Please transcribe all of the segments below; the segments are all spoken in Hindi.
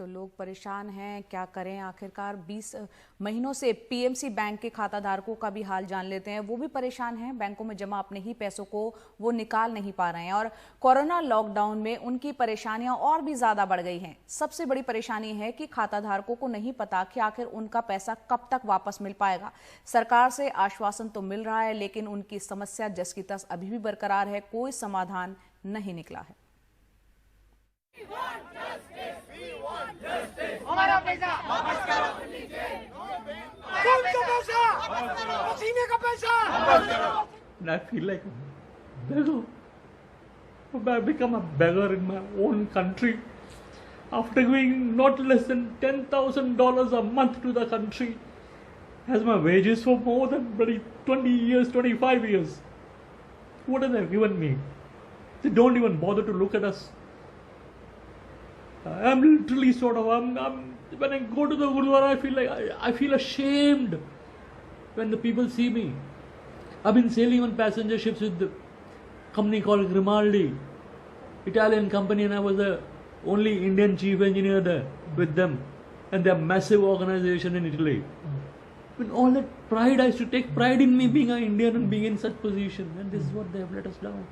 तो लोग परेशान हैं, क्या करें आखिरकार। 20 महीनों से पीएमसी बैंक के खाता धारकों का भी हाल जान लेते हैं। वो भी परेशान हैं, बैंकों में जमा अपने ही पैसों को वो निकाल नहीं पा रहे हैं और कोरोना लॉकडाउन में उनकी परेशानियां और भी ज्यादा बढ़ गई हैं। सबसे बड़ी परेशानी है कि खाता धारकों को नहीं पता कि आखिर उनका पैसा कब तक वापस मिल पाएगा। सरकार से आश्वासन तो मिल रहा है, लेकिन उनकी समस्या जस की तस अभी भी बरकरार है, कोई समाधान नहीं निकला है। हमारा पैसा वापस करो, पसीने का पैसा वापस करो। I feel like a beggar. I become a beggar in my own country after giving not less than $10,000 a month to the country as my wages for more than 20 years, 25 years. What have they given me? They don't even bother to look at us. I'm literally sort of, when I go to the Gurudwara, I feel ashamed when the people see me. I've been sailing on passenger ships with the company called Grimaldi, Italian company, and I was the only Indian chief engineer there with them, and they're a massive organization in Italy. With all that pride, I used to take pride in me being an Indian and being in such position, and this is what they have let us down.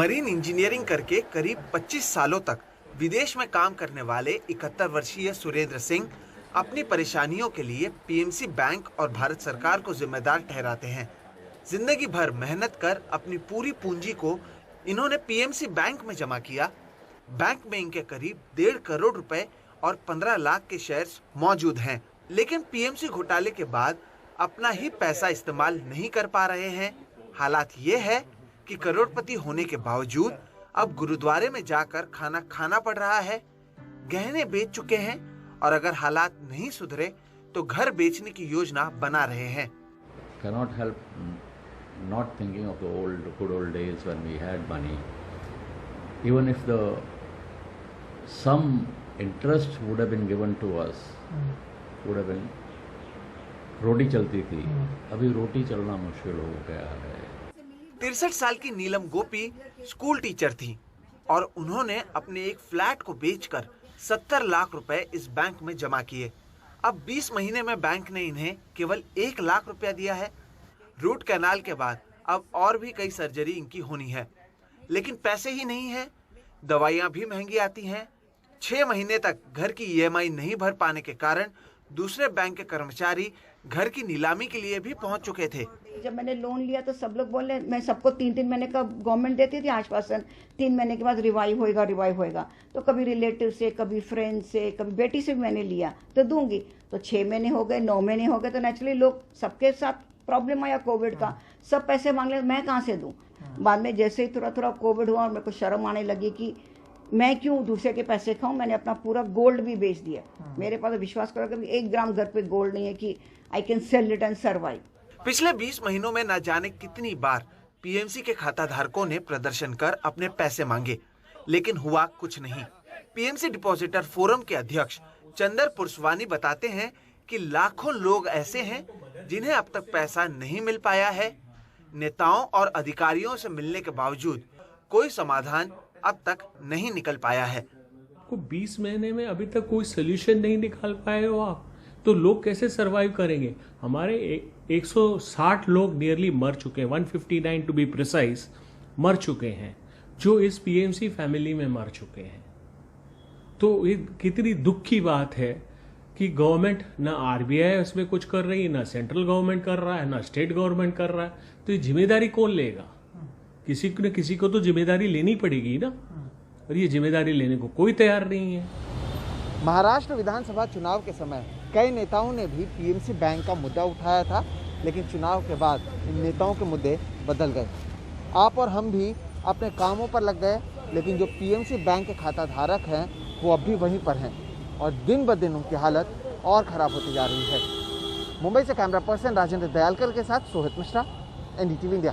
Marine engineering करके करीब 25 सालों तक विदेश में काम करने वाले 71 वर्षीय सुरेंद्र सिंह अपनी परेशानियों के लिए पीएमसी बैंक और भारत सरकार को जिम्मेदार ठहराते हैं। जिंदगी भर मेहनत कर अपनी पूरी पूंजी को इन्होंने पीएमसी बैंक में जमा किया। बैंक में इनके करीब 1.5 करोड़ रुपए और 15 लाख के शेयर्स मौजूद हैं, लेकिन पीएमसी घोटाले के बाद अपना ही पैसा इस्तेमाल नहीं कर पा रहे हैं। हालात ये है कि करोड़पति होने के बावजूद अब गुरुद्वारे में जाकर खाना खाना पड़ रहा है, गहने बेच चुके हैं और अगर हालात नहीं सुधरे तो घर बेचने की योजना बना रहे हैं। Cannot help not thinking of the good old days when we had money. Even if some interest would have been given to us, would have been रोटी चलती थी, अभी रोटी चलना मुश्किल हो गया है। 63 साल की नीलम गोपी स्कूल टीचर थी और उन्होंने अपने एक फ्लैट को बेचकर 70 लाख रुपए इस बैंक में जमा किए। अब 20 महीने में बैंक ने इन्हें केवल 1 लाख रुपया दिया है। रूट कैनाल के बाद अब और भी कई सर्जरी इनकी होनी है, लेकिन पैसे ही नहीं है। दवाइयां भी महंगी आती हैं। 6 महीने तक घर की ईएमआई नहीं भर पाने के कारण दूसरे बैंक के कर्मचारी घर की नीलामी के लिए भी पहुंच चुके थे। जब मैंने लोन लिया तो सब लोग बोले, मैं सबको 3-3 महीने का गवर्नमेंट देती थी आश्वासन, 3 महीने के बाद रिवाइव होएगा। तो कभी रिलेटिव से, कभी फ्रेंड से, कभी बेटी से भी मैंने लिया तो दूंगी। तो 6 महीने हो गए, 9 महीने हो गए, तो नेचुरली लोग सबके साथ प्रॉब्लम आया कोविड का, सब पैसे मांग ले, मैं कहाँ से दूं। बाद में जैसे ही थोड़ा कोविड हुआ और मेरे को शर्म आने लगी कि मैं क्यों दूसरे के पैसे खाऊं। मैंने अपना पूरा गोल्ड भी बेच दिया। मेरे पास विश्वास करो कि 1 ग्राम घर पे गोल्ड नहीं है कि I can sell it and survive. पिछले 20 महीनों में न जाने कितनी बार पीएमसी के खाता धारकों ने प्रदर्शन कर अपने पैसे मांगे, लेकिन हुआ कुछ नहीं। पीएमसी डिपॉजिटर फोरम के अध्यक्ष चंदर पुरसवानी बताते हैं कि लाखों लोग ऐसे हैं जिन्हें अब तक पैसा नहीं मिल पाया है। नेताओं और अधिकारियों से मिलने के बावजूद कोई समाधान अब तक नहीं निकल पाया है। 20 महीने में अभी तक कोई सोल्यूशन नहीं निकाल पाए हो आप, तो लोग कैसे सरवाइव करेंगे। हमारे 160 लोग नियरली मर चुके हैं, 159 टू बी प्रिसाइज मर चुके हैं, जो इस पीएमसी फैमिली में मर चुके हैं। तो ये कितनी दुख की बात है कि गवर्नमेंट ना आरबीआई उसमें कुछ कर रही है, ना सेंट्रल गवर्नमेंट कर रहा है, ना स्टेट गवर्नमेंट कर रहा है। तो ये जिम्मेदारी कौन लेगा? किसी को तो जिम्मेदारी लेनी पड़ेगी ना, और ये जिम्मेदारी लेने को कोई तैयार नहीं है। महाराष्ट्र विधानसभा चुनाव के समय कई नेताओं ने भी पीएमसी बैंक का मुद्दा उठाया था, लेकिन चुनाव के बाद इन नेताओं के मुद्दे बदल गए। आप और हम भी अपने कामों पर लग गए, लेकिन जो पीएमसी बैंक के खाता धारक हैं वो अब भी वहीं पर हैं और दिन ब दिन उनकी हालत और ख़राब होती जा रही है। मुंबई से कैमरा पर्सन राजेंद्र दयालकर के साथ सोहित मिश्रा, NDTV इंडिया।